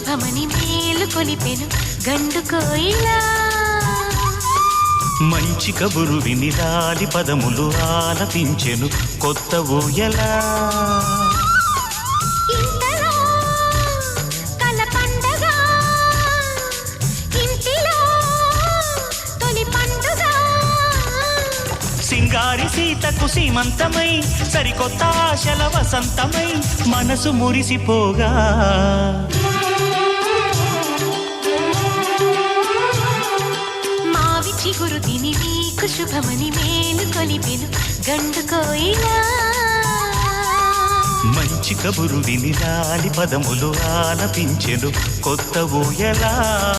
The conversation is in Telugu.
శుభమని మేలు కొలిపెను గండు కోయిలా మంచి కబురు విని రాలి పదములు ఆలపించెను కొత్త ఊయలా ఇంతలో కల పండగ ఇంటిలో తొలి పండుగ సింగారి సీతకు సీమంతమై సరికొత్త ఆశల వసంతమై మనసు మురిసిపోగా మావి చిగురు తిని నీకు శుభమని మేలు కొలిపెను గండు కోయిలా మంచి కబురు విని రాలి పదములు ఆలపించెను కొత్త ఊయలా